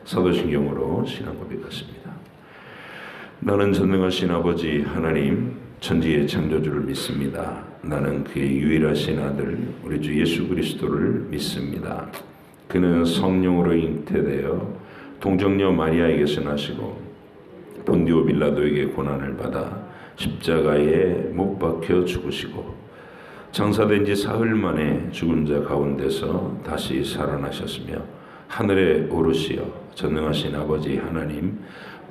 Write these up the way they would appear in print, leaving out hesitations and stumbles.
사도신경으로 신앙 고백했습니다. 나는 전능하신 아버지 하나님 천지의 창조주를 믿습니다. 나는 그의 유일하신 아들 우리 주 예수 그리스도를 믿습니다. 그는 성령으로 잉태되어 동정녀 마리아에게서 나시고 본디오 빌라도에게 고난을 받아 십자가에 못 박혀 죽으시고 장사된 지 사흘 만에 죽은 자 가운데서 다시 살아나셨으며 하늘에 오르시어 전능하신 아버지 하나님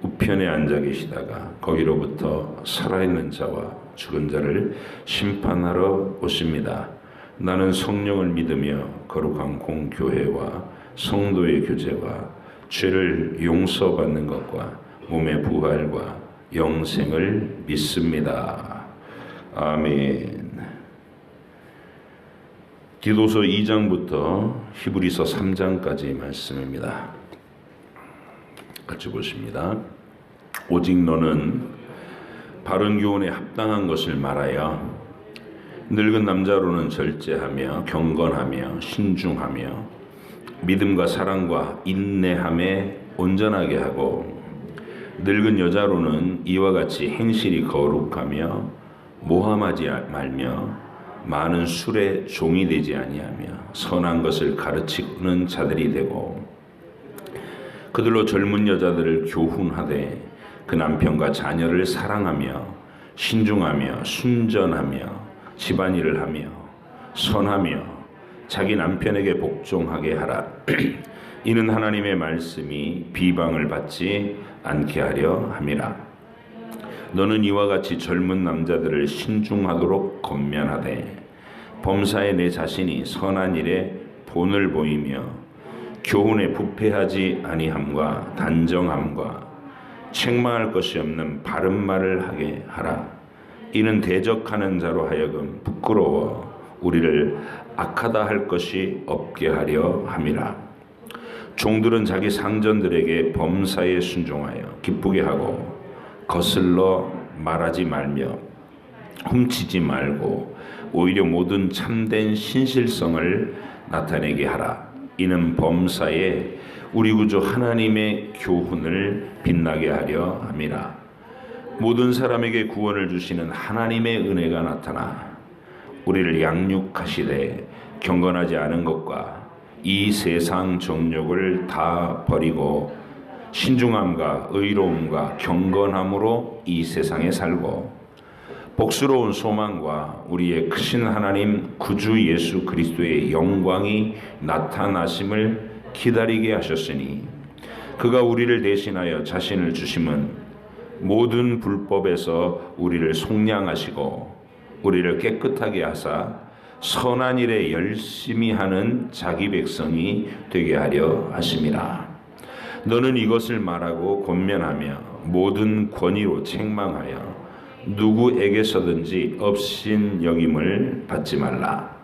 우편에 앉아 계시다가 거기로부터 살아있는 자와 죽은 자를 심판하러 오십니다. 나는 성령을 믿으며 거룩한 공교회와 성도의 교제와 죄를 용서받는 것과 몸의 부활과 영생을 믿습니다. 아멘. 디도서 2장부터 히브리서 3장까지 말씀입니다. 같이 보십니다. 오직 너는 바른 교훈에 합당한 것을 말하여 늙은 남자로는 절제하며 경건하며 신중하며 믿음과 사랑과 인내함에 온전하게 하고 늙은 여자로는 이와 같이 행실이 거룩하며 모함하지 말며 많은 술에 종이 되지 아니하며 선한 것을 가르치는 자들이 되고 그들로 젊은 여자들을 교훈하되 그 남편과 자녀를 사랑하며 신중하며 순전하며 집안일을 하며 선하며 자기 남편에게 복종하게 하라. 이는 하나님의 말씀이 비방을 받지 않게 하려 함이라. 너는 이와 같이 젊은 남자들을 신중하도록 권면하되 범사에 내 자신이 선한 일에 본을 보이며 교훈에 부패하지 아니함과 단정함과 책망할 것이 없는 바른 말을 하게 하라. 이는 대적하는 자로 하여금 부끄러워 우리를 악하다 할 것이 없게 하려 함이라. 종들은 자기 상전들에게 범사에 순종하여 기쁘게 하고 거슬러 말하지 말며 훔치지 말고 오히려 모든 참된 신실성을 나타내게 하라. 이는 범사에 우리 구주 하나님의 교훈을 빛나게 하려 함이라. 모든 사람에게 구원을 주시는 하나님의 은혜가 나타나 우리를 양육하시되 경건하지 않은 것과 이 세상 정욕을 다 버리고 신중함과 의로움과 경건함으로 이 세상에 살고 복스러운 소망과 우리의 크신 하나님 구주 예수 그리스도의 영광이 나타나심을 기다리게 하셨으니 그가 우리를 대신하여 자신을 주심은 모든 불법에서 우리를 속량하시고 우리를 깨끗하게 하사 선한 일에 열심히 하는 자기 백성이 되게 하려 하심이라. 너는 이것을 말하고 권면하며 모든 권위로 책망하여 누구에게서든지 업신여김을 받지 말라.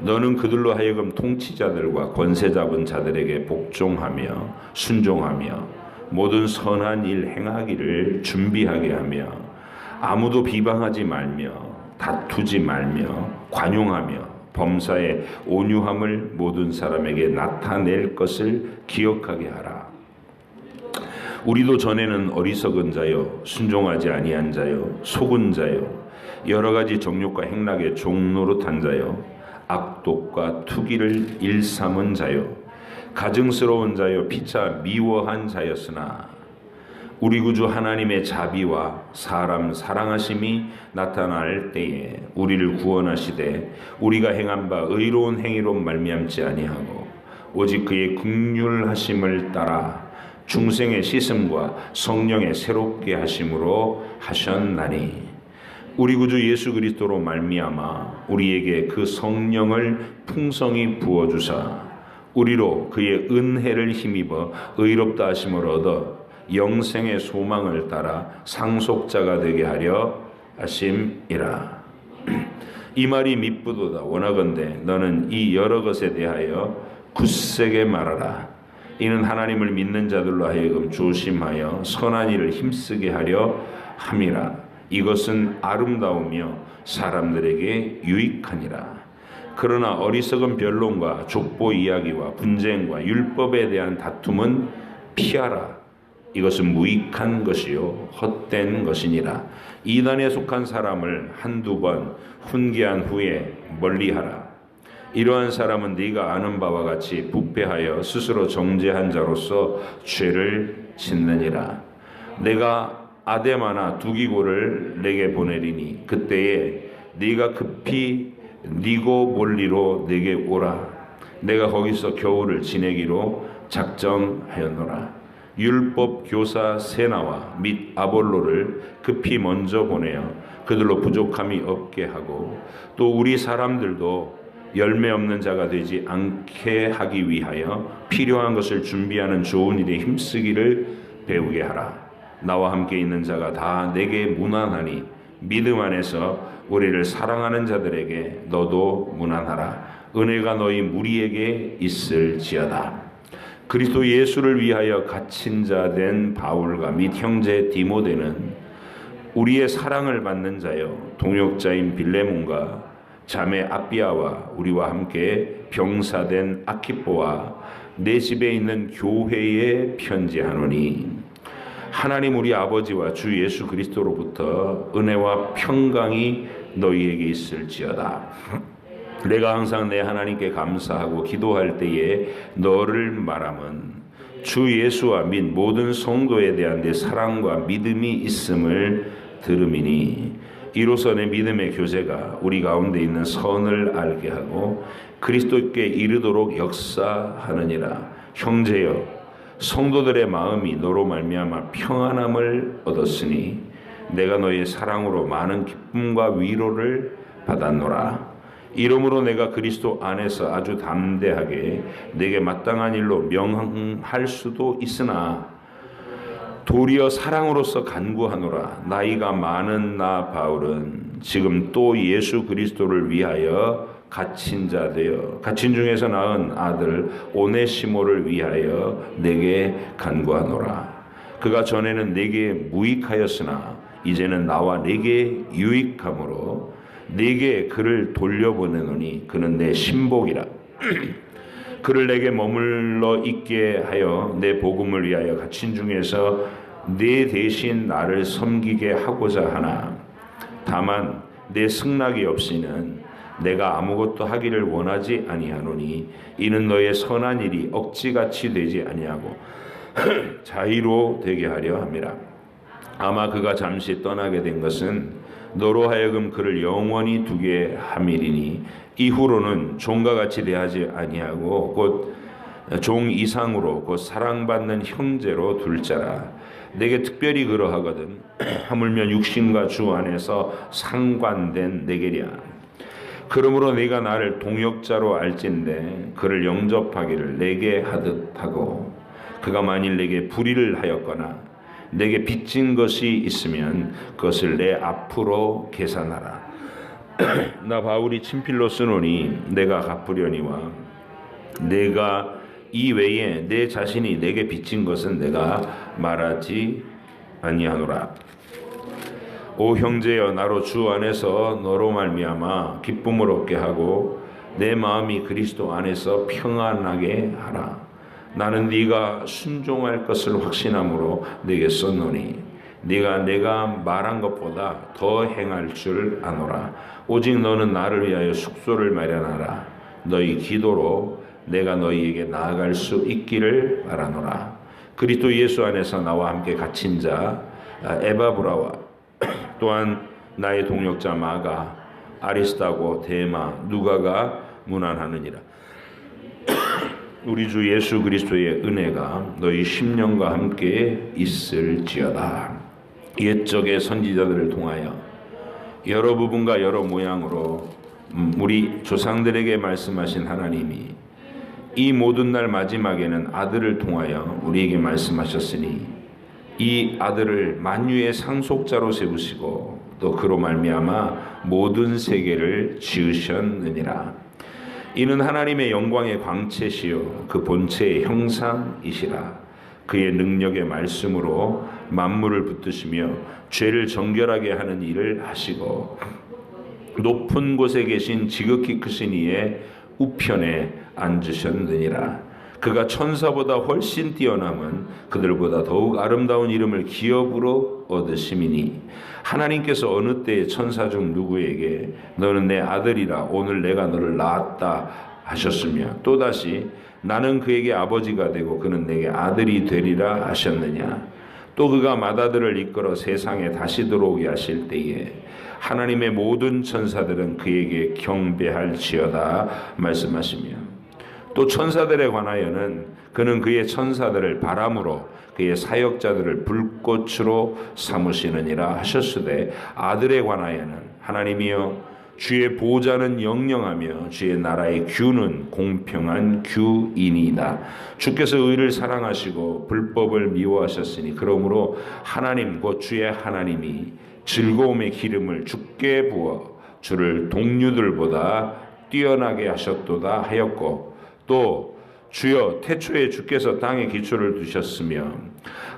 너는 그들로 하여금 통치자들과 권세 잡은 자들에게 복종하며 순종하며 모든 선한 일 행하기를 준비하게 하며 아무도 비방하지 말며 다투지 말며 관용하며 범사에 온유함을 모든 사람에게 나타낼 것을 기억하게 하라. 우리도 전에는 어리석은 자요 순종하지 아니한 자요 속은 자요 여러 가지 정욕과 행락의 종노릇한 자요 악독과 투기를 일삼은 자요 가증스러운 자요 피차 미워한 자였으나 우리 구주 하나님의 자비와 사람 사랑하심이 나타날 때에 우리를 구원하시되 우리가 행한 바 의로운 행위로 말미암지 아니하고 오직 그의 긍휼하심을 따라 중생의 씻음과 성령의 새롭게 하심으로 하셨나니 우리 구주 예수 그리스도로 말미암아 우리에게 그 성령을 풍성히 부어주사 우리로 그의 은혜를 힘입어 의롭다 하심을 얻어 영생의 소망을 따라 상속자가 되게 하려 하심이라. 이 말이 밉부도다. 원하건대 너는 이 여러 것에 대하여 굳세게 말하라. 이는 하나님을 믿는 자들로 하여금 조심하여 선한 일을 힘쓰게 하려 함이라. 이것은 아름다우며 사람들에게 유익하니라. 그러나 어리석은 변론과 족보 이야기와 분쟁과 율법에 대한 다툼은 피하라. 이것은 무익한 것이요 헛된 것이니라. 이단에 속한 사람을 한두 번 훈계한 후에 멀리하라. 이러한 사람은 네가 아는 바와 같이 부패하여 스스로 정죄한 자로서 죄를 짓느니라. 내가 아데마나 두기고를 내게 보내리니 그때에 네가 급히 니고몰리로 내게 오라. 내가 거기서 겨울을 지내기로 작정하였노라. 율법 교사 세나와 및 아볼로를 급히 먼저 보내어 그들로 부족함이 없게 하고 또 우리 사람들도 열매 없는 자가 되지 않게 하기 위하여 필요한 것을 준비하는 좋은 일에 힘쓰기를 배우게 하라. 나와 함께 있는 자가 다 내게 무난하니 믿음 안에서 우리를 사랑하는 자들에게 너도 무난하라. 은혜가 너희 무리에게 있을지어다. 그리스도 예수를 위하여 갇힌 자 된 바울과 및 형제 디모데는 우리의 사랑을 받는 자여 동역자인 빌레몬과 자매 아비아와 우리와 함께 병사된 아키포와 내 집에 있는 교회에 편지하노니 하나님 우리 아버지와 주 예수 그리스도로부터 은혜와 평강이 너희에게 있을지어다. 내가 항상 내 하나님께 감사하고 기도할 때에 너를 말함은 주 예수와 및 모든 성도에 대한 내 사랑과 믿음이 있음을 들음이니 이로써 내 믿음의 교제가 우리 가운데 있는 선을 알게 하고 그리스도께 이르도록 역사하느니라. 형제여, 성도들의 마음이 너로 말미암아 평안함을 얻었으니 내가 너의 사랑으로 많은 기쁨과 위로를 받았노라. 이러므로 내가 그리스도 안에서 아주 담대하게 내게 마땅한 일로 명할 수도 있으나 도리어 사랑으로서 간구하노라. 나이가 많은 나 바울은 지금 또 예수 그리스도를 위하여 갇힌 자 되어 갇힌 중에서 낳은 아들 오네시모를 위하여 내게 간구하노라. 그가 전에는 내게 무익하였으나 이제는 나와 내게 유익함으로 내게 그를 돌려보내노니 그는 내 신복이라. 그를 내게 머물러 있게 하여 내 복음을 위하여 갇힌 중에서 내 대신 나를 섬기게 하고자 하나 다만 내 승낙이 없이는 내가 아무것도 하기를 원하지 아니하노니 이는 너의 선한 일이 억지같이 되지 아니하고 자의로 되게 하려 함이라. 아마 그가 잠시 떠나게 된 것은 너로 하여금 그를 영원히 두게 함이리니 이후로는 종과 같이 대하지 아니하고 곧 종 이상으로 곧 사랑받는 형제로 둘 자라. 내게 특별히 그러하거든 하물며 육신과 주 안에서 상관된 내게랴. 그러므로 네가 나를 동역자로 알진대 그를 영접하기를 내게 하듯 하고 그가 만일 내게 불의를 하였거나 내게 빚진 것이 있으면 그것을 내 앞으로 계산하라. 나 바울이 친필로 쓰노니 내가 갚으려니와 내가 이 외에 내 자신이 내게 빚진 것은 내가 말하지 아니하노라. 오 형제여, 나로 주 안에서 너로 말미암아 기쁨을 얻게 하고 내 마음이 그리스도 안에서 평안하게 하라. 나는 네가 순종할 것을 확신함으로 네게 썼노니 네가 내가 말한 것보다 더 행할 줄 아노라. 오직 너는 나를 위하여 숙소를 마련하라. 너희 기도로 내가 너희에게 나아갈 수 있기를 바라노라. 그리스도 예수 안에서 나와 함께 갇힌 자 에바브라와 또한 나의 동역자 마가, 아리스타고, 데마, 누가가 문안하느니라. 우리 주 예수 그리스도의 은혜가 너희 심령과 함께 있을지어다. 옛적의 선지자들을 통하여 여러 부분과 여러 모양으로 우리 조상들에게 말씀하신 하나님이 이 모든 날 마지막에는 아들을 통하여 우리에게 말씀하셨으니 이 아들을 만유의 상속자로 세우시고 또 그로 말미암아 모든 세계를 지으셨느니라. 이는 하나님의 영광의 광채시요 그 본체의 형상이시라. 그의 능력의 말씀으로 만물을 붙드시며 죄를 정결하게 하는 일을 하시고 높은 곳에 계신 지극히 크신 이의 우편에 앉으셨느니라. 그가 천사보다 훨씬 뛰어남은 그들보다 더욱 아름다운 이름을 기업으로 얻으심이니 하나님께서 어느 때에 천사 중 누구에게 너는 내 아들이라 오늘 내가 너를 낳았다 하셨으며 또다시 나는 그에게 아버지가 되고 그는 내게 아들이 되리라 하셨느냐. 또 그가 맏아들을 이끌어 세상에 다시 들어오게 하실 때에 하나님의 모든 천사들은 그에게 경배할지어다 말씀하시며 또 천사들에 관하여는 그는 그의 천사들을 바람으로 그의 사역자들을 불꽃으로 삼으시느니라 하셨으되 아들에 관하여는 하나님이여 주의 보좌는 영영하며 주의 나라의 규는 공평한 규이니이다. 주께서 의를 사랑하시고 불법을 미워하셨으니 그러므로 하나님 곧 주의 하나님이 즐거움의 기름을 주께 부어 주를 동류들보다 뛰어나게 하셨도다 하였고 또 주여 태초에 주께서 땅에 기초를 두셨으며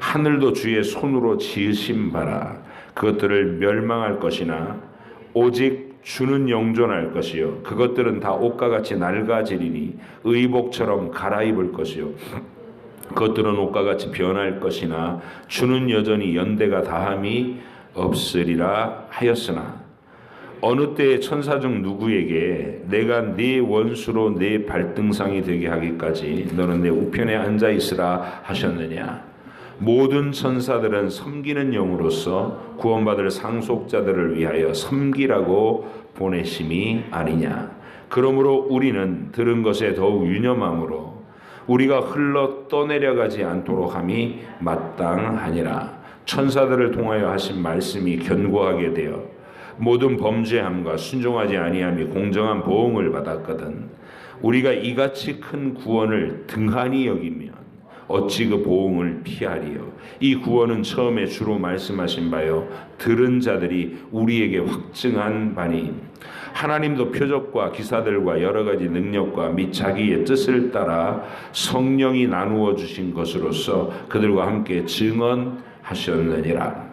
하늘도 주의 손으로 지으신 바라 그것들을 멸망할 것이나 오직 주는 영존할 것이요 그것들은 다 옷과 같이 낡아지리니 의복처럼 갈아입을 것이요 그것들은 옷과 같이 변할 것이나 주는 여전히 연대가 다함이 없으리라 하였으나 어느 때에 천사 중 누구에게 내가 네 원수로 네 발등상이 되게 하기까지 너는 내 우편에 앉아 있으라 하셨느냐. 모든 천사들은 섬기는 영으로서 구원받을 상속자들을 위하여 섬기라고 보내심이 아니냐. 그러므로 우리는 들은 것에 더욱 유념함으로 우리가 흘러 떠내려가지 않도록 함이 마땅하니라. 천사들을 통하여 하신 말씀이 견고하게 되어 모든 범죄함과 순종하지 아니함이 공정한 보응을 받았거든 우리가 이같이 큰 구원을 등한히 여기면 어찌 그 보응을 피하리요. 이 구원은 처음에 주로 말씀하신 바요 들은 자들이 우리에게 확증한 바니 하나님도 표적과 기사들과 여러 가지 능력과 및 자기의 뜻을 따라 성령이 나누어 주신 것으로서 그들과 함께 증언하셨느니라.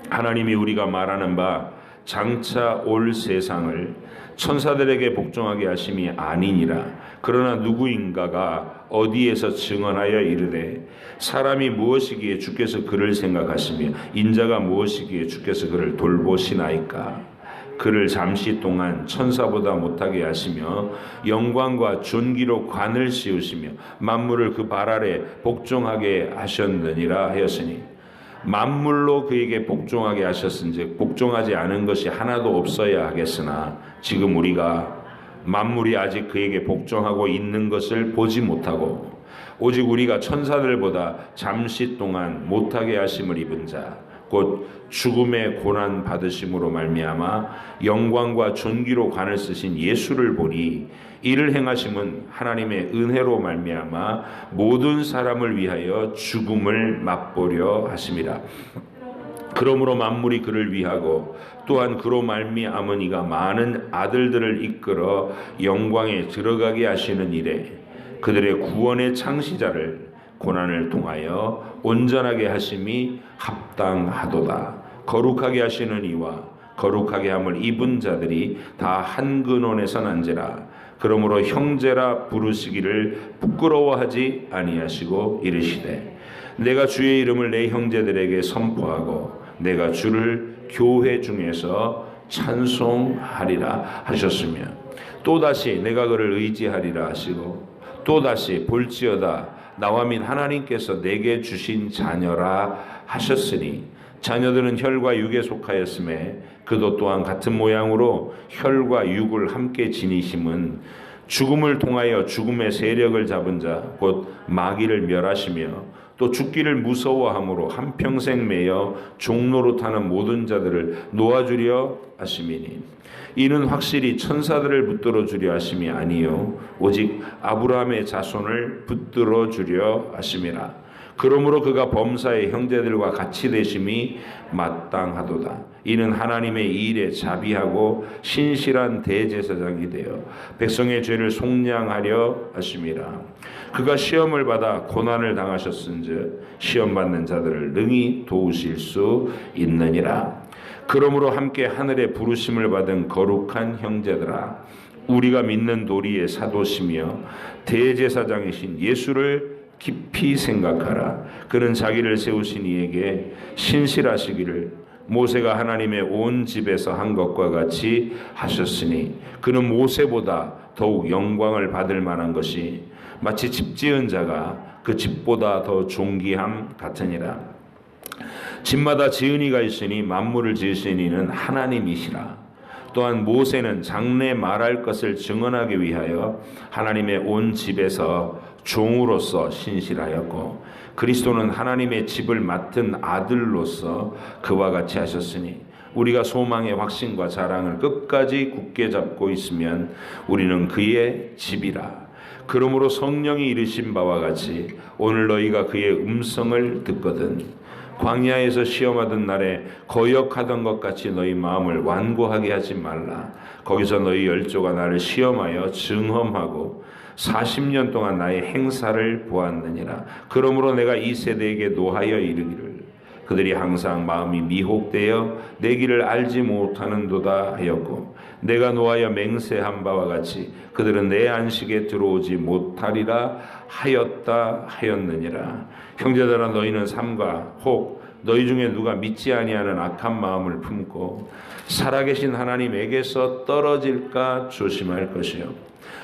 하나님이 우리가 말하는 바 장차 올 세상을 천사들에게 복종하게 하심이 아니니라. 그러나 누구인가가 어디에서 증언하여 이르되 사람이 무엇이기에 주께서 그를 생각하시며 인자가 무엇이기에 주께서 그를 돌보시나이까. 그를 잠시 동안 천사보다 못하게 하시며 영광과 존귀로 관을 씌우시며 만물을 그 발 아래 복종하게 하셨느니라 하였으니 만물로 그에게 복종하게 하셨은즉 복종하지 않은 것이 하나도 없어야 하겠으나 지금 우리가 만물이 아직 그에게 복종하고 있는 것을 보지 못하고 오직 우리가 천사들보다 잠시 동안 못하게 하심을 입은 자 곧 죽음의 고난 받으심으로 말미암아 영광과 존귀로 관을 쓰신 예수를 보니 이를 행하심은 하나님의 은혜로 말미암아 모든 사람을 위하여 죽음을 맛보려 하심이라. 그러므로 만물이 그를 위하고 또한 그로 말미암은 이가 많은 아들들을 이끌어 영광에 들어가게 하시는 일에 그들의 구원의 창시자를 고난을 통하여 온전하게 하심이 합당하도다. 거룩하게 하시는 이와 거룩하게 함을 입은 자들이 다 한 근원에서 난지라. 그러므로 형제라 부르시기를 부끄러워하지 아니하시고 이르시되 내가 주의 이름을 내 형제들에게 선포하고 내가 주를 교회 중에서 찬송하리라 하셨으며 또다시 내가 그를 의지하리라 하시고 또다시 볼지어다 나와 및 하나님께서 내게 주신 자녀라 하셨으니 자녀들은 혈과 육에 속하였음에 그도 또한 같은 모양으로 혈과 육을 함께 지니심은 죽음을 통하여 죽음의 세력을 잡은 자 곧 마귀를 멸하시며 또 죽기를 무서워함으로 한평생 매여 종로로 타는 모든 자들을 놓아주려 하심이니 이는 확실히 천사들을 붙들어 주려 하심이 아니요 오직 아브라함의 자손을 붙들어 주려 하심이라. 그러므로 그가 범사의 형제들과 같이 되심이 마땅하도다. 이는 하나님의 일에 자비하고 신실한 대제사장이 되어 백성의 죄를 속량하려 하심이라. 그가 시험을 받아 고난을 당하셨은즉 시험받는 자들을 능히 도우실 수 있느니라. 그러므로 함께 하늘의 부르심을 받은 거룩한 형제들아 우리가 믿는 도리의 사도시며 대제사장이신 예수를 깊이 생각하라. 그는 자기를 세우신 이에게 신실하시기를 모세가 하나님의 온 집에서 한 것과 같이 하셨으니 그는 모세보다 더욱 영광을 받을 만한 것이 마치 집 지은 자가 그 집보다 더 존귀함 같으니라. 집마다 지은이가 있으니 만물을 지으신 이는 하나님이시라. 또한 모세는 장래 말할 것을 증언하기 위하여 하나님의 온 집에서 종으로서 신실하였고 그리스도는 하나님의 집을 맡은 아들로서 그와 같이 하셨으니 우리가 소망의 확신과 자랑을 끝까지 굳게 잡고 있으면 우리는 그의 집이라. 그러므로 성령이 이르신 바와 같이 오늘 너희가 그의 음성을 듣거든 광야에서 시험하던 날에 거역하던 것 같이 너희 마음을 완고하게 하지 말라. 거기서 너희 열조가 나를 시험하여 증험하고 40년 동안 나의 행사를 보았느니라. 그러므로 내가 이 세대에게 노하여 이르기를 그들이 항상 마음이 미혹되어 내 길을 알지 못하는도다 하였고 내가 노하여 맹세한 바와 같이 그들은 내 안식에 들어오지 못하리라 하였느니라. 형제들아 너희는 삼가 혹 너희 중에 누가 믿지 아니하는 악한 마음을 품고 살아계신 하나님에게서 떨어질까 조심할 것이요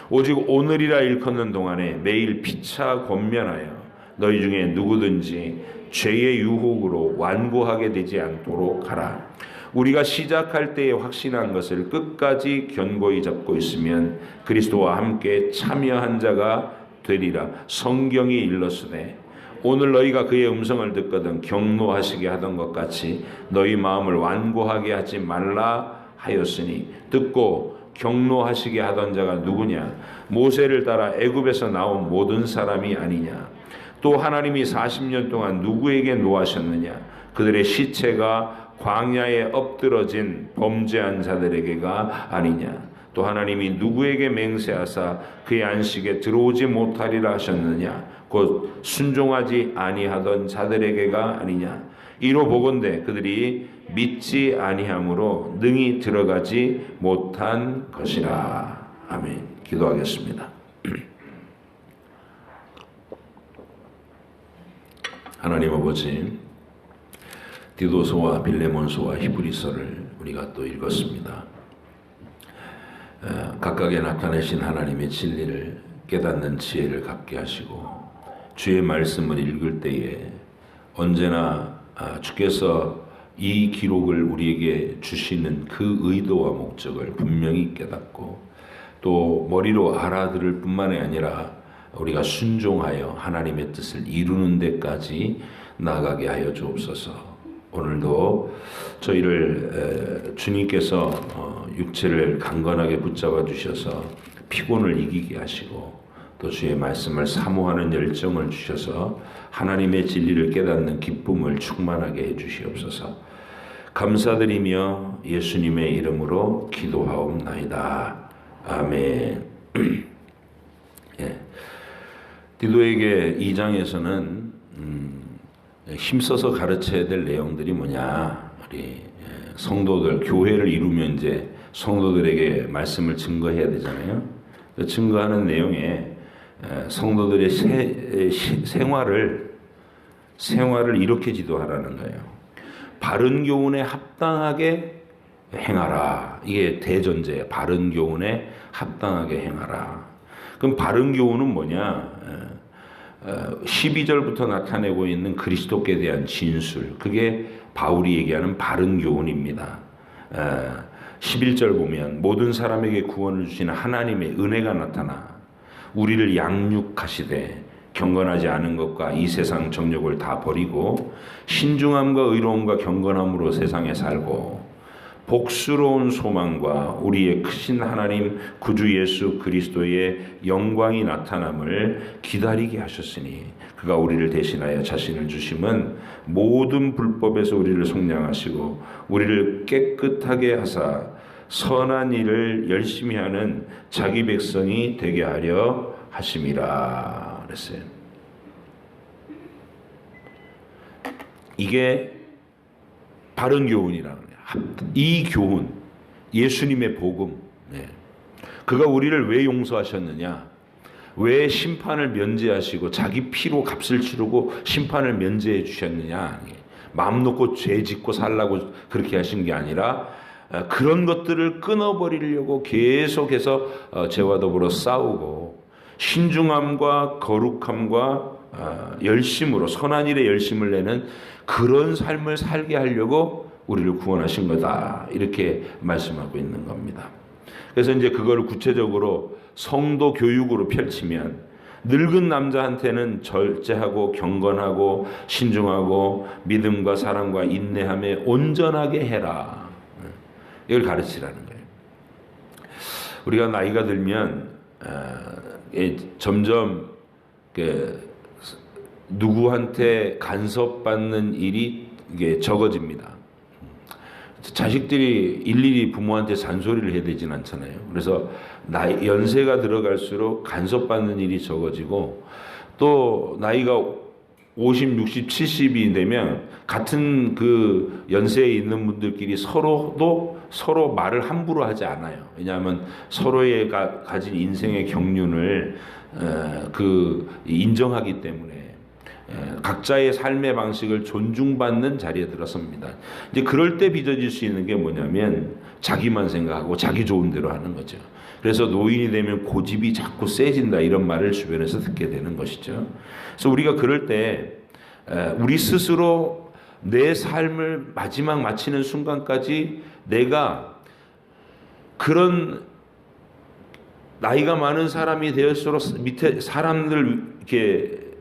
오직 오늘이라 일컫는 동안에 매일 피차 권면하여 너희 중에 누구든지 죄의 유혹으로 완고하게 되지 않도록 하라. 우리가 시작할 때에 확신한 것을 끝까지 견고히 잡고 있으면 그리스도와 함께 참여한 자가 되리라. 성경이 일렀으되 오늘 너희가 그의 음성을 듣거든 경노하시게 하던 것 같이 너희 마음을 완고하게 하지 말라 하였으니 듣고 경노하시게 하던 자가 누구냐? 모세를 따라 애굽에서 나온 모든 사람이 아니냐? 또 하나님이 40년 동안 누구에게 노하셨느냐? 그들의 시체가 광야에 엎드러진 범죄한 자들에게가 아니냐? 또 하나님이 누구에게 맹세하사 그의 안식에 들어오지 못하리라 하셨느냐? 곧 순종하지 아니하던 자들에게가 아니냐? 이로 보건대 그들이 믿지 아니함으로 능히 들어가지 못한 것이라. 아멘. 기도하겠습니다. 하나님 아버지, 디도서와 빌레몬서와 히브리서를 우리가 또 읽었습니다. 각각에 나타내신 하나님의 진리를 깨닫는 지혜를 갖게 하시고 주의 말씀을 읽을 때에 언제나 주께서 이 기록을 우리에게 주시는 그 의도와 목적을 분명히 깨닫고 또 머리로 알아들을 뿐만이 아니라 우리가 순종하여 하나님의 뜻을 이루는 데까지 나아가게 하여 주옵소서. 오늘도 저희를 주님께서 육체를 강건하게 붙잡아 주셔서 피곤을 이기게 하시고 또 주의 말씀을 사모하는 열정을 주셔서 하나님의 진리를 깨닫는 기쁨을 충만하게 해주시옵소서. 감사드리며 예수님의 이름으로 기도하옵나이다. 아멘. 예. 디도에게 2장에서는 힘써서 가르쳐야 될 내용들이 뭐냐? 우리 성도들, 교회를 이루면 이제 성도들에게 말씀을 증거해야 되잖아요. 그 증거하는 내용에 성도들의 생활을 이렇게 지도하라는 거예요. 바른 교훈에 합당하게 행하라. 이게 대전제예요. 바른 교훈에 합당하게 행하라. 그럼 바른 교훈은 뭐냐? 12절부터 나타내고 있는 그리스도께 대한 진술. 그게 바울이 얘기하는 바른 교훈입니다. 11절 보면 모든 사람에게 구원을 주시는 하나님의 은혜가 나타나 우리를 양육하시되 경건하지 않은 것과 이 세상 정욕을 다 버리고 신중함과 의로움과 경건함으로 세상에 살고 복스러운 소망과 우리의 크신 하나님 구주 예수 그리스도의 영광이 나타남을 기다리게 하셨으니 그가 우리를 대신하여 자신을 주심은 모든 불법에서 우리를 속량하시고 우리를 깨끗하게 하사 선한 일을 열심히 하는 자기 백성이 되게 하려 하심이라 그랬어요. 이게 바른 교훈이라는 거예요. 이 교훈, 예수님의 복음. 네. 그가 우리를 왜 용서하셨느냐? 왜 심판을 면제하시고 자기 피로 값을 치르고 심판을 면제해 주셨느냐? 마음 놓고 죄 짓고 살라고 그렇게 하신 게 아니라 그런 것들을 끊어버리려고 계속해서 죄와 더불어 싸우고 신중함과 거룩함과 열심으로 선한 일에 열심을 내는 그런 삶을 살게 하려고 우리를 구원하신 거다. 이렇게 말씀하고 있는 겁니다. 그래서 이제 그걸 구체적으로 성도 교육으로 펼치면 늙은 남자한테는 절제하고 경건하고 신중하고 믿음과 사랑과 인내함에 온전하게 해라. 이걸 가르치라는 거예요. 우리가 나이가 들면 점점 누구한테 간섭받는 일이 이게 적어집니다. 자식들이 일일이 부모한테 잔소리를 해야 되진 않잖아요. 그래서 연세가 들어갈수록 간섭받는 일이 적어지고 또 나이가 50, 60, 70이 되면 같은 그 연세에 있는 분들끼리 서로 말을 함부로 하지 않아요. 왜냐하면 서로의 가진 인생의 경륜을 인정하기 때문에 각자의 삶의 방식을 존중받는 자리에 들어섭니다. 이제 그럴 때 빚어질 수 있는 게 뭐냐면 자기만 생각하고 자기 좋은 대로 하는 거죠. 그래서 노인이 되면 고집이 자꾸 세진다 이런 말을 주변에서 듣게 되는 것이죠. 그래서 우리가 그럴 때 우리 스스로 내 삶을 마지막 마치는 순간까지 내가 그런 나이가 많은 사람이 되었을수록 밑에 사람들 이렇게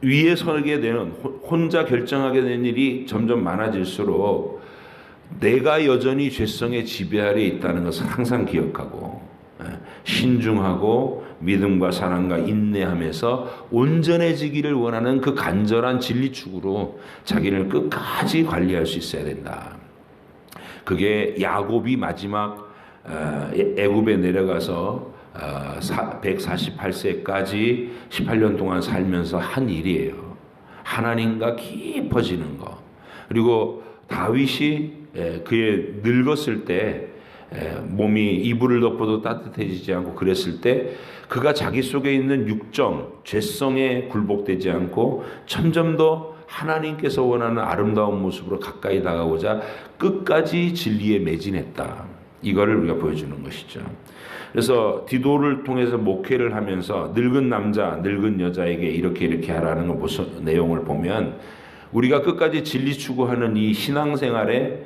위에 서게 되는 혼자 결정하게 되는 일이 점점 많아질수록 내가 여전히 죄성의 지배 아래에 있다는 것을 항상 기억하고 신중하고 믿음과 사랑과 인내하면서 온전해지기를 원하는 그 간절한 진리축으로 자기를 끝까지 관리할 수 있어야 된다. 그게 야곱이 마지막 애굽에 내려가서 148세까지 18년 동안 살면서 한 일이에요. 하나님과 깊어지는 거. 그리고 다윗이 그의 늙었을 때 몸이 이불을 덮어도 따뜻해지지 않고 그랬을 때 그가 자기 속에 있는 육정, 죄성에 굴복되지 않고 점점 더 하나님께서 원하는 아름다운 모습으로 가까이 다가오자 끝까지 진리에 매진했다. 이거를 우리가 보여주는 것이죠. 그래서 디도를 통해서 목회를 하면서 늙은 남자, 늙은 여자에게 이렇게 하라는 내용을 보면 우리가 끝까지 진리 추구하는 이 신앙생활에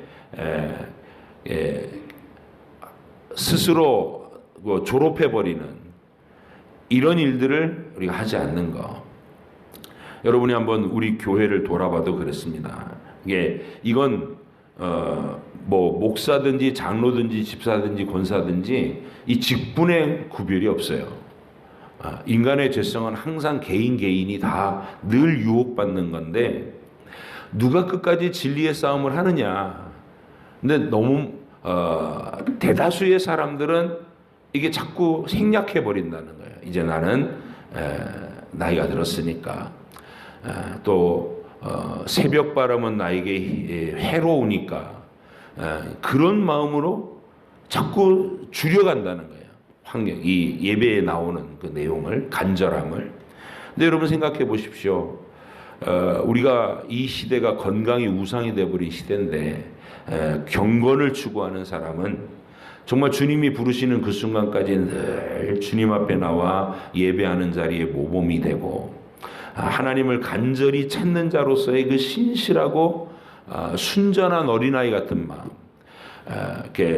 스스로 졸업해버리는 이런 일들을 우리가 하지 않는 거. 여러분이 한번 우리 교회를 돌아봐도 그렇습니다. 이건 목사든지 장로든지 집사든지 권사든지 이 직분의 구별이 없어요. 인간의 죄성은 항상 개인이 다 늘 유혹받는 건데 누가 끝까지 진리의 싸움을 하느냐. 근데 너무 대다수의 사람들은 이게 자꾸 생략해 버린다는 거예요. 이제 나는 나이가 들었으니까 또 새벽 바람은 나에게 해로우니까 그런 마음으로 자꾸 줄여간다는 거예요. 이 예배에 나오는 그 내용을, 간절함을. 근데 여러분 생각해 보십시오. 우리가 이 시대가 건강이 우상이 되어버린 시대인데 경건을 추구하는 사람은 정말 주님이 부르시는 그 순간까지 늘 주님 앞에 나와 예배하는 자리에 모범이 되고 하나님을 간절히 찾는 자로서의 그 신실하고 순전한 어린아이 같은 마음,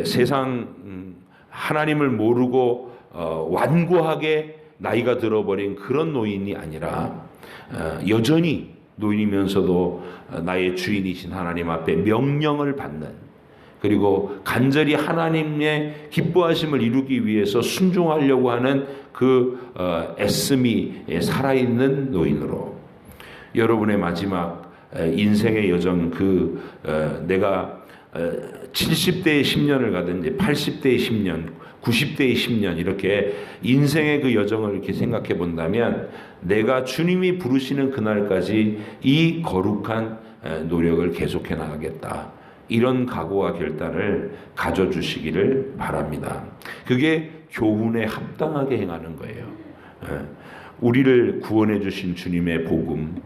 세상 하나님을 모르고 완고하게 나이가 들어버린 그런 노인이 아니라 여전히 노인이면서도 나의 주인이신 하나님 앞에 명령을 받는, 그리고 간절히 하나님의 기뻐하심을 이루기 위해서 순종하려고 하는 그 애씀이 살아있는 노인으로 여러분의 마지막 인생의 여정, 내가 70대의 10년을 가든지 80대의 10년, 90대의 10년 이렇게 인생의 그 여정을 이렇게 생각해 본다면 내가 주님이 부르시는 그날까지 이 거룩한 노력을 계속해 나가겠다. 이런 각오와 결단을 가져주시기를 바랍니다. 그게 교훈에 합당하게 행하는 거예요. 우리를 구원해 주신 주님의 복음,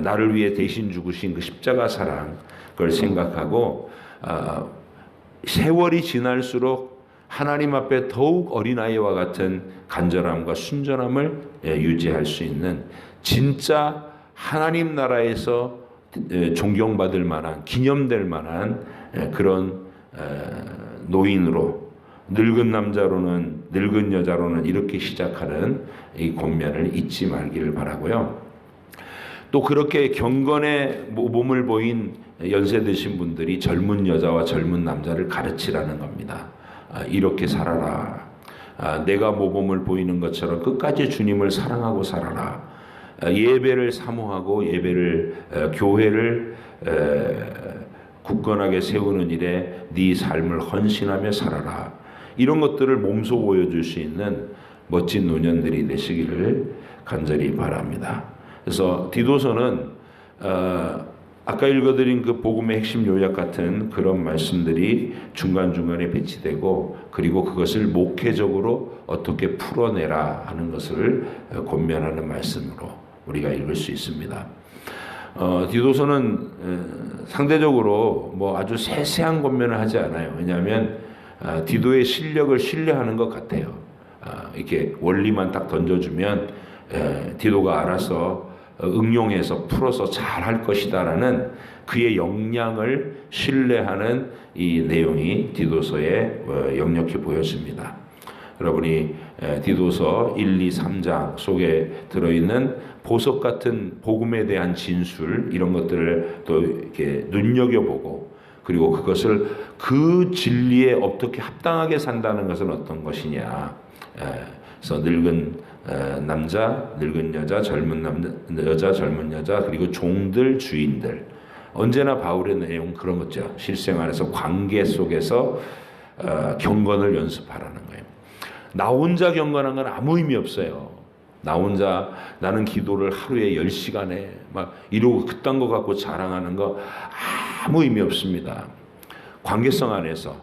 나를 위해 대신 죽으신 그 십자가 사랑, 그걸 생각하고 세월이 지날수록 하나님 앞에 더욱 어린아이와 같은 간절함과 순전함을 유지할 수 있는 진짜 하나님 나라에서 존경받을 만한, 기념될 만한 그런 노인으로, 늙은 남자로는, 늙은 여자로는 이렇게 시작하는 이 권면을 잊지 말기를 바라고요. 또 그렇게 경건의 모범을 보인 연세 드신 분들이 젊은 여자와 젊은 남자를 가르치라는 겁니다. 이렇게 살아라. 내가 모범을 보이는 것처럼 끝까지 주님을 사랑하고 살아라. 예배를 사모하고 교회를 굳건하게 세우는 일에 네 삶을 헌신하며 살아라. 이런 것들을 몸소 보여줄 수 있는 멋진 노년들이 되시기를 간절히 바랍니다. 그래서 디도서는 아까 읽어드린 그 복음의 핵심 요약 같은 그런 말씀들이 중간중간에 배치되고, 그리고 그것을 목회적으로 어떻게 풀어내라 하는 것을 권면하는 말씀으로 우리가 읽을 수 있습니다. 디도서는 상대적으로 뭐 아주 세세한 권면을 하지 않아요. 왜냐하면 디도의 실력을 신뢰하는 것 같아요. 이렇게 원리만 딱 던져주면 디도가 알아서 응용해서 풀어서 잘할 것이다라는 그의 역량을 신뢰하는 이 내용이 디도서에 역력히 보여집니다. 여러분이 디도서 1, 2, 3장 속에 들어있는 보석 같은 복음에 대한 진술, 이런 것들을 또 이렇게 눈여겨보고, 그리고 그것을 그 진리에 어떻게 합당하게 산다는 것은 어떤 것이냐. 그래서 늙은 남자, 늙은 여자, 젊은 여자, 젊은 여자, 그리고 종들, 주인들. 언제나 바울의 내용 그런 거죠. 실생활에서 관계 속에서 경건을 연습하라는 거예요. 나 혼자 경건한 건 아무 의미 없어요. 나 혼자 나는 기도를 하루에 10시간에 막 이러고 그딴 거 갖고 자랑하는 거 아무 의미 없습니다. 관계성 안에서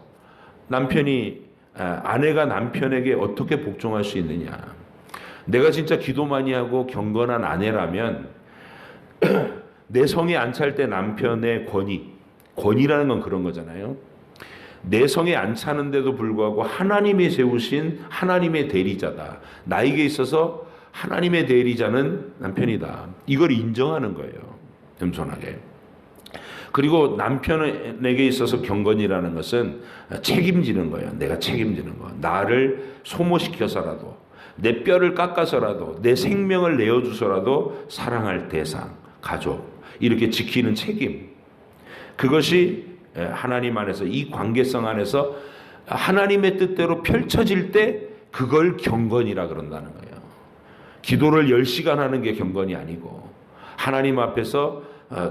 아내가 남편에게 어떻게 복종할 수 있느냐. 내가 진짜 기도 많이 하고 경건한 아내라면 내 성에 안 찰 때 남편의 권위라는 건 그런 거잖아요. 내 성에 안 차는데도 불구하고 하나님이 세우신 하나님의 대리자다. 나에게 있어서 하나님의 대리자는 남편이다. 이걸 인정하는 거예요. 겸손하게. 그리고 남편에게 있어서 경건이라는 것은 책임지는 거예요. 내가 책임지는 거. 나를 소모시켜서라도, 내 뼈를 깎아서라도, 내 생명을 내어주서라도 사랑할 대상, 가족, 이렇게 지키는 책임. 그것이 하나님 안에서, 이 관계성 안에서 하나님의 뜻대로 펼쳐질 때 그걸 경건이라 그런다는 거예요. 기도를 10시간 하는 게 경건이 아니고, 하나님 앞에서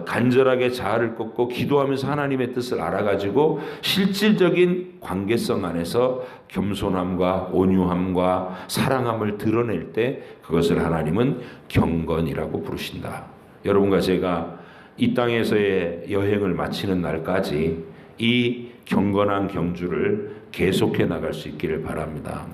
간절하게 자아를 꺾고 기도하면서 하나님의 뜻을 알아가지고 실질적인 관계성 안에서 겸손함과 온유함과 사랑함을 드러낼 때 그것을 하나님은 경건이라고 부르신다. 여러분과 제가 이 땅에서의 여행을 마치는 날까지 이 경건한 경주를 계속해 나갈 수 있기를 바랍니다.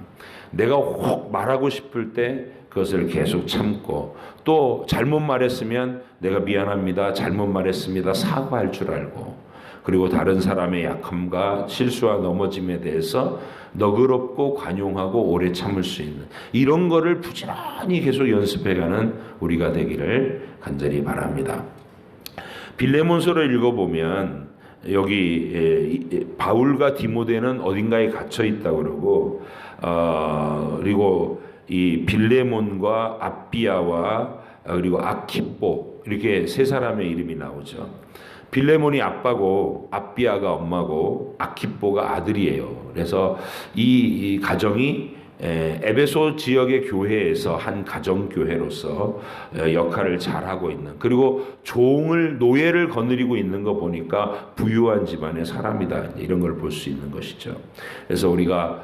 내가 혹 말하고 싶을 때 그것을 계속 참고, 또 잘못 말했으면 내가 미안합니다, 잘못 말했습니다, 사과할 줄 알고, 그리고 다른 사람의 약함과 실수와 넘어짐에 대해서 너그럽고 관용하고 오래 참을 수 있는 이런 거를 부지런히 계속 연습해가는 우리가 되기를 간절히 바랍니다. 빌레몬서를 읽어보면 여기 바울과 디모데는 어딘가에 갇혀 있다고 그러고, 그리고 이 빌레몬과 아비아와 그리고 아키뽀, 이렇게 세 사람의 이름이 나오죠. 빌레몬이 아빠고 아비아가 엄마고 아키뽀가 아들이에요. 그래서 이 가정이 에베소 지역의 교회에서 한 가정교회로서 역할을 잘하고 있는, 그리고 노예를 거느리고 있는 거 보니까 부유한 집안의 사람이다, 이런 걸 볼 수 있는 것이죠. 그래서 우리가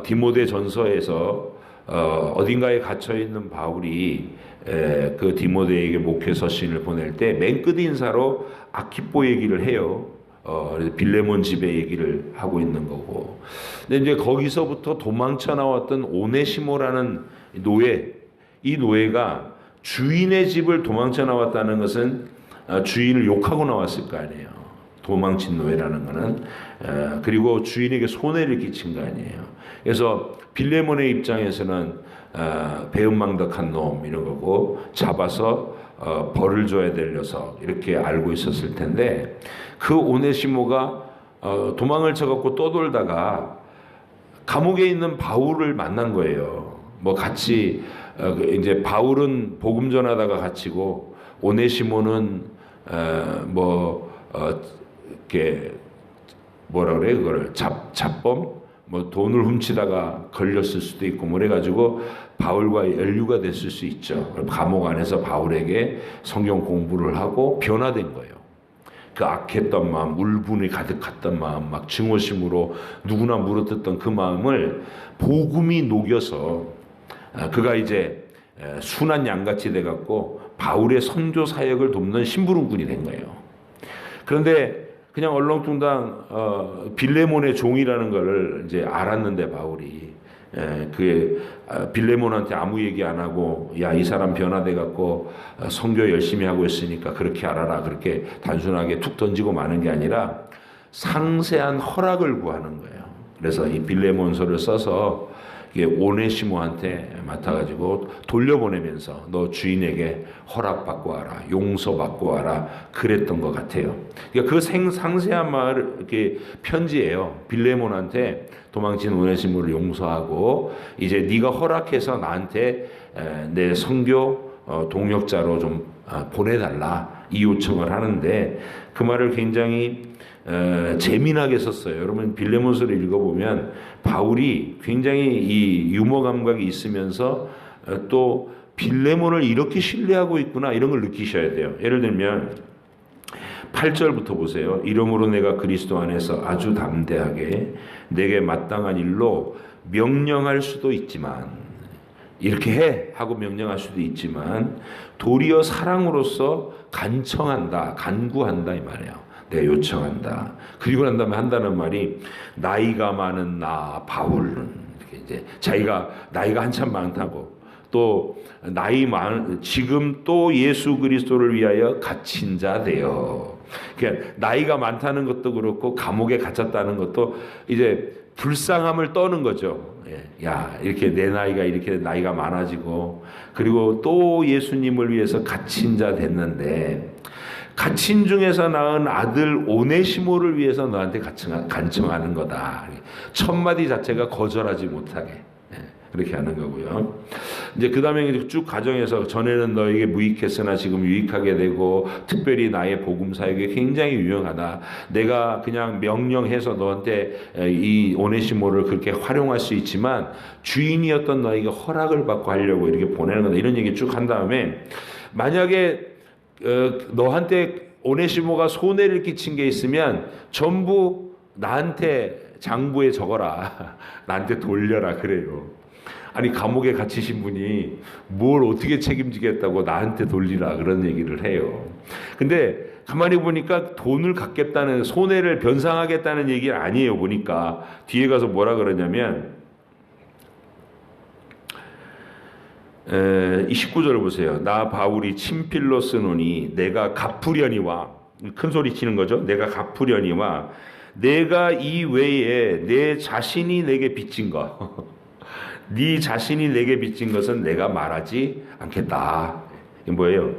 디모데 전서에서 어딘가에 갇혀있는 바울이 그 디모데에게 목회 서신을 보낼 때 맨 끝 인사로 아키뽀 얘기를 해요. 그래서 빌레몬 집에 얘기를 하고 있는 거고. 근데 이제 거기서부터 도망쳐 나왔던 오네시모라는 노예, 이 노예가 주인의 집을 도망쳐 나왔다는 것은 주인을 욕하고 나왔을 거 아니에요. 도망친 노예라는 거는. 그리고 주인에게 손해를 끼친 거 아니에요. 그래서 빌레몬의 입장에서는 배은망덕한 놈 이런 거고, 잡아서 벌을 줘야 될 녀석 이렇게 알고 있었을 텐데, 그 오네시모가 도망을 쳐갖고 떠돌다가 감옥에 있는 바울을 만난 거예요. 뭐 같이 이제 바울은 복음 전하다가 갇히고, 오네시모는 이렇게 뭐라 그래, 그걸 잡범, 뭐 돈을 훔치다가 걸렸을 수도 있고 뭐 그래가지고 바울과 연류가 됐을 수 있죠. 감옥 안에서 바울에게 성경 공부를 하고 변화된 거예요. 그 악했던 마음, 울분이 가득했던 마음, 막 증오심으로 누구나 물어뜯던 그 마음을 복음이 녹여서 그가 이제 순한 양같이 돼갖고 바울의 선교 사역을 돕는 심부름꾼이 된 거예요. 그런데 그냥 얼렁뚱땅 빌레몬의 종이라는 걸 이제 알았는데, 바울이 그 빌레몬한테 아무 얘기 안 하고, 야, 이 사람 변화돼 갖고 선교 열심히 하고 있으니까 그렇게 알아라, 그렇게 단순하게 툭 던지고 마는 게 아니라 상세한 허락을 구하는 거예요. 그래서 이 빌레몬서를 써서 오네시모한테 맡아가지고 돌려보내면서 너 주인에게 허락받고 와라, 용서받고 와라, 그랬던 것 같아요. 그러니까 그 상세한 말을 이렇게 편지예요. 빌레몬한테 도망친 오네시모를 용서하고 이제 네가 허락해서 나한테 내 선교 동역자로 좀 보내달라, 이 요청을 하는데, 그 말을 굉장히 재미나게 썼어요. 여러분 빌레몬서를 읽어보면 바울이 굉장히 이 유머 감각이 있으면서 또 빌레몬을 이렇게 신뢰하고 있구나, 이런 걸 느끼셔야 돼요. 예를 들면 8절부터 보세요. 이러므로 내가 그리스도 안에서 아주 담대하게 내게 마땅한 일로 명령할 수도 있지만, 이렇게 해 하고 명령할 수도 있지만 도리어 사랑으로서 간청한다, 간구한다 이 말이에요. 내가 요청한다. 그리고 난 다음에 한다는 말이 나이가 많은 나 바울은, 이제 자기가 나이가 한참 많다고, 또 지금 또 예수 그리스도를 위하여 갇힌 자 되어. 그러니까 나이가 많다는 것도 그렇고 감옥에 갇혔다는 것도 이제 불쌍함을 떠는 거죠. 야, 이렇게 내 나이가 이렇게 나이가 많아지고, 그리고 또 예수님을 위해서 갇힌 자 됐는데, 갇힌 중에서 낳은 아들 오네시모를 위해서 너한테 간청하는 거다. 첫 마디 자체가 거절하지 못하게 그렇게 하는 거고요. 이제 그 다음에 쭉 가정에서 전에는 너에게 무익했으나 지금 유익하게 되고, 특별히 나의 복음 사역에 굉장히 유용하다. 내가 그냥 명령해서 너한테 이 오네시모를 그렇게 활용할 수 있지만 주인이었던 너에게 허락을 받고 하려고 이렇게 보내는 거다. 이런 얘기 쭉 한 다음에, 만약에 너한테 오네시모가 손해를 끼친 게 있으면 전부 나한테 장부에 적어라. 나한테 돌려라, 그래요. 아니, 감옥에 갇히신 분이 뭘 어떻게 책임지겠다고 나한테 돌리라, 그런 얘기를 해요. 근데 가만히 보니까 돈을 갚겠다는, 손해를 변상하겠다는 얘기는 아니에요. 보니까 뒤에 가서 뭐라 그러냐면, 이 19절을 보세요. 나 바울이 친필로 쓰노니 내가 갚으려니와, 큰 소리 치는 거죠. 내가 갚으려니와 내가 이 외에 내 자신이 내게 빚진 것 네 자신이 내게 빚진 것은 내가 말하지 않겠다. 이게 뭐예요?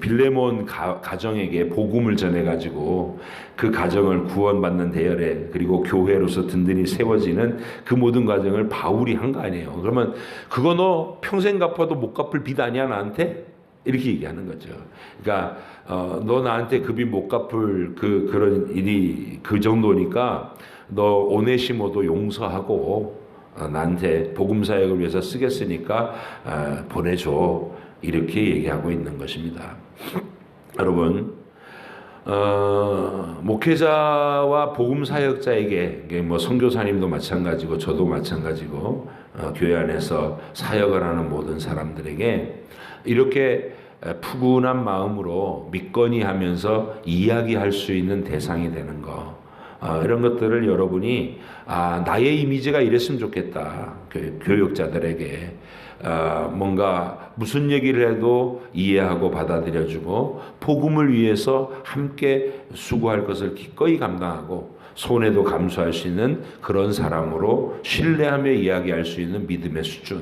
빌레몬 가정에게 복음을 전해가지고 그 가정을 구원받는 대열에, 그리고 교회로서 든든히 세워지는 그 모든 과정을 바울이 한 거 아니에요. 그러면 그거 너 평생 갚아도 못 갚을 빚 아니야 나한테? 이렇게 얘기하는 거죠. 그러니까 너 나한테 그 빚 못 갚을 그런 일이 그 정도니까 너 오네시모도 용서하고 나한테 복음 사역을 위해서 쓰겠으니까 보내줘, 이렇게 얘기하고 있는 것입니다. 여러분, 목회자와 복음 사역자에게, 뭐 선교사님도 마찬가지고 저도 마찬가지고 교회 안에서 사역을 하는 모든 사람들에게 이렇게 푸근한 마음으로 믿거니 하면서 이야기할 수 있는 대상이 되는 거. 이런 것들을 여러분이 나의 이미지가 이랬으면 좋겠다. 교육자들에게 뭔가 무슨 얘기를 해도 이해하고 받아들여주고 복음을 위해서 함께 수고할 것을 기꺼이 감당하고 손해도 감수할 수 있는 그런 사람으로 신뢰하며 이야기할 수 있는 믿음의 수준.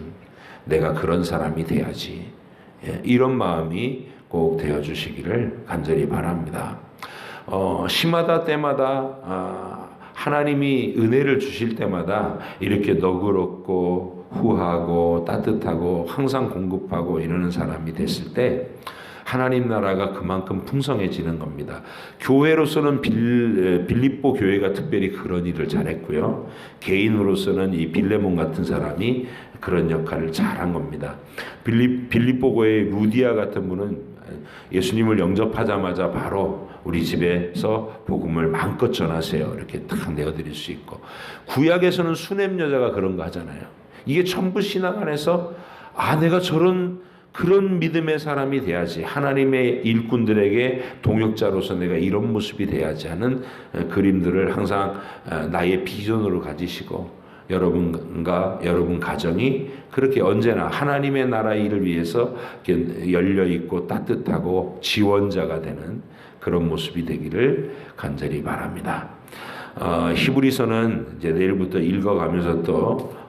내가 그런 사람이 돼야지. 이런 마음이 꼭 되어주시기를 간절히 바랍니다. 시마다 때마다 하나님이 은혜를 주실 때마다 이렇게 너그럽고 후하고 따뜻하고 항상 공급하고 이러는 사람이 됐을 때 하나님 나라가 그만큼 풍성해지는 겁니다. 교회로서는 빌립보 교회가 특별히 그런 일을 잘했고요. 개인으로서는 이 빌레몬 같은 사람이 그런 역할을 잘한 겁니다. 빌립보 교회의 루디아 같은 분은 예수님을 영접하자마자 바로 우리 집에서 복음을 마음껏 전하세요. 이렇게 딱 내어드릴 수 있고, 구약에서는 수넴 여자가 그런 거 하잖아요. 이게 전부 신앙 안에서 내가 그런 믿음의 사람이 돼야지, 하나님의 일꾼들에게 동역자로서 내가 이런 모습이 돼야지 하는 그림들을 항상 나의 비전으로 가지시고, 여러분과 여러분 가정이 그렇게 언제나 하나님의 나라 일을 위해서 열려있고 따뜻하고 지원자가 되는 그런 모습이 되기를 간절히 바랍니다. 히브리서는 이제 내일부터 읽어가면서 또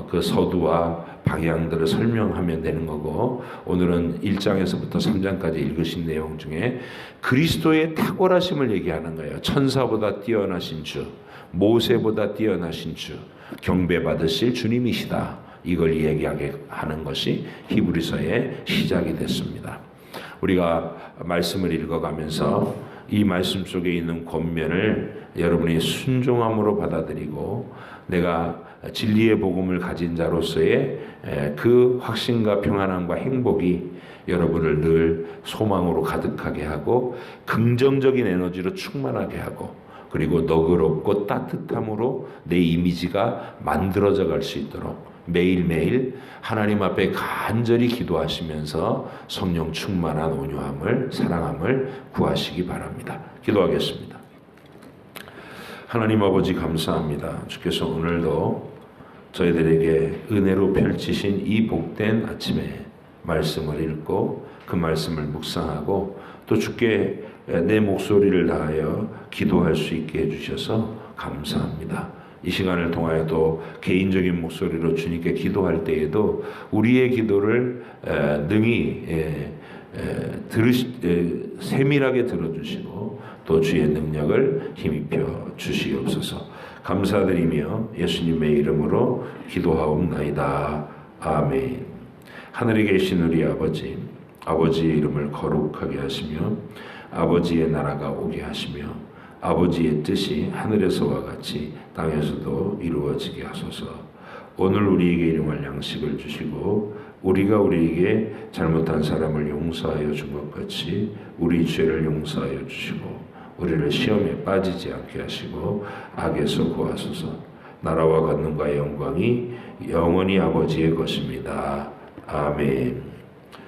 그 서두와 방향들을 설명하면 되는 거고, 오늘은 1장에서부터 3장까지 읽으신 내용 중에 그리스도의 탁월하심을 얘기하는 거예요. 천사보다 뛰어나신 주, 모세보다 뛰어나신 주, 경배받으실 주님이시다. 이걸 얘기하게 하는 것이 히브리서의 시작이 됐습니다. 우리가 말씀을 읽어가면서 이 말씀 속에 있는 권면을 여러분이 순종함으로 받아들이고, 내가 진리의 복음을 가진 자로서의 그 확신과 평안함과 행복이 여러분을 늘 소망으로 가득하게 하고 긍정적인 에너지로 충만하게 하고, 그리고 너그럽고 따뜻함으로 내 이미지가 만들어져 갈 수 있도록 매일매일 하나님 앞에 간절히 기도하시면서 성령 충만한 온유함을, 사랑함을 구하시기 바랍니다. 기도하겠습니다. 하나님 아버지 감사합니다. 주께서 오늘도 저희들에게 은혜로 펼치신 이 복된 아침에 말씀을 읽고 그 말씀을 묵상하고 또 주께 내 목소리를 다하여 기도할 수 있게 해주셔서 감사합니다. 이 시간을 통하여도 개인적인 목소리로 주님께 기도할 때에도 우리의 기도를 능히 세밀하게 들어주시고 또 주의 능력을 힘입혀 주시옵소서. 감사드리며 예수님의 이름으로 기도하옵나이다. 아멘. 하늘에 계신 우리 아버지, 아버지의 이름을 거룩하게 하시며 아버지의 나라가 오게 하시며 아버지의 뜻이 하늘에서와 같이 땅에서도 이루어지게 하소서. 오늘 우리에게 일용할 양식을 주시고 우리가 우리에게 잘못한 사람을 용서하여 준 것 같이 우리 죄를 용서하여 주시고 우리를 시험에 빠지지 않게 하시고 악에서 구하소서. 나라와 권능과 영광이 영원히 아버지의 것입니다. 아멘.